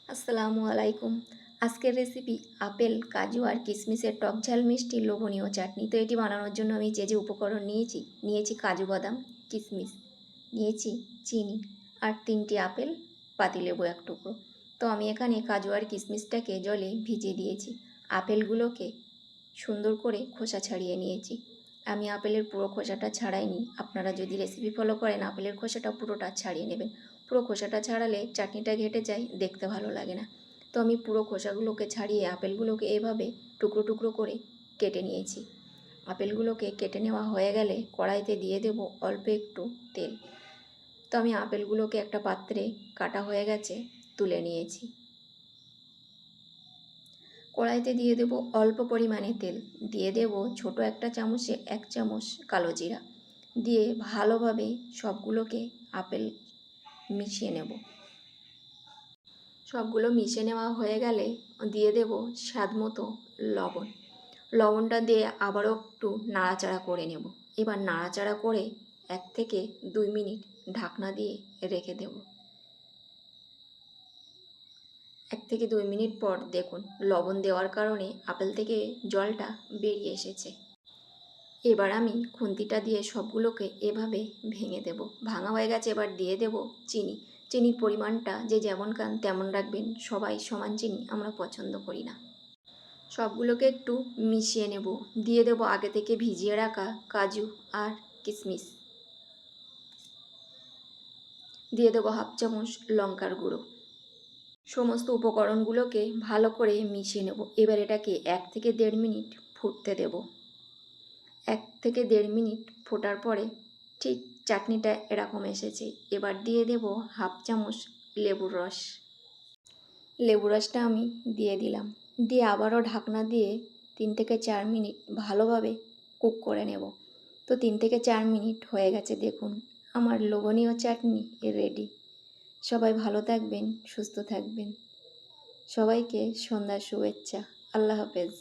আসসালামু আলাইকুম। আজকের রেসিপি আপেল, কাজু আর কিশমিশের টক ঝাল মিষ্টি লোভনীয় চাটনি। তো এটি বানানোর জন্য আমি যে উপকরণ নিয়েছি কাজু বাদাম, কিশমিশ, নিয়েছি চিনি আর 3টি আপেল, পাতিলেবু 1 টুকরো। তো আমি এখানে কাজু আর কিশমিশটাকে জলে ভিজিয়ে দিয়েছি। আপেলগুলোকে সুন্দর করে খোসা ছাড়িয়ে নিয়েছি। আমি আপেলের পুরো খোসাটা ছাড়াইনি। আপনারা যদি রেসিপি ফলো করেন আপেলের খোসাটা পুরোটা ছাড়িয়ে নেবেন। পুরো খোসাটা ছাড়ালে চাটনিটা ঘেটে যায়, দেখতে ভালো লাগে না। তো আমি পুরো খোসাগুলোকে ছাড়িয়ে আপেলগুলোকে এভাবে টুকরো টুকরো করে কেটে নিয়েছি। আপেলগুলোকে কেটে নেওয়া হয়ে গেলে কড়াইতে দিয়ে দেব অল্প একটু তেল। তো আমি আপেলগুলোকে একটা পাত্রে কাটা হয়ে গেছে তুলে নিয়েছি। কড়াইতে দিয়ে দেব অল্প পরিমাণে তেল, দিয়ে দেব ছোট একটা চামচে 1 চামচ কালো জিরা, দিয়ে ভালোভাবে সবগুলোকে আপেল মিশিয়ে নেব। সবগুলো মিশিয়ে নেওয়া হয়ে গেলে দিয়ে দেব স্বাদ মতো লবণ। লবণটা দিয়ে আবারও একটু নাড়াচাড়া করে নেব। এবার নাড়াচাড়া করে 1 থেকে 2 মিনিট ঢাকনা দিয়ে রেখে দেব। 1 থেকে 2 মিনিট পর দেখুন লবণ দেওয়ার কারণে আপেল থেকে জলটা বেরিয়ে এসেছে। এবার আমি খুন্তিটা দিয়ে সবগুলোকে এভাবে ভেঙে দেব। ভাঙা হয়ে গেছে, এবার দিয়ে দেব চিনি। চিনির পরিমাণটা যে যেমন খান তেমন রাখবেন, সবাই সমান চিনি আমরা পছন্দ করি না। সবগুলোকে একটু মিশিয়ে নেব। দিয়ে দেব আগে থেকে ভিজিয়ে রাখা কাজু আর কিশমিশ। দিয়ে দেব 1/2 চামচ লঙ্কার গুঁড়ো। সমস্ত উপকরণগুলোকে ভালো করে মিশিয়ে নেব। এবার এটাকে 1 থেকে 1.5 মিনিট ফুটতে দেব। 1 থেকে 1.5 মিনিট ফোটার পরে ঠিক চাটনিটা এরকম এসেছে। এবার দিয়ে দেব 1/2 চামচ লেবুর রস। লেবু রসটা আমি দিয়ে দিলাম। দিয়ে আবারও ঢাকনা দিয়ে 3 থেকে 4 মিনিট ভালোভাবে কুক করে নেব। তো 3 থেকে 4 মিনিট হয়ে গেছে, দেখুন আমার লোভনীয় চাটনি রেডি। সবাই ভালো থাকবেন, সুস্থ থাকবেন। সবাইকে সন্ধ্যার শুভেচ্ছা। আল্লাহ হাফেজ।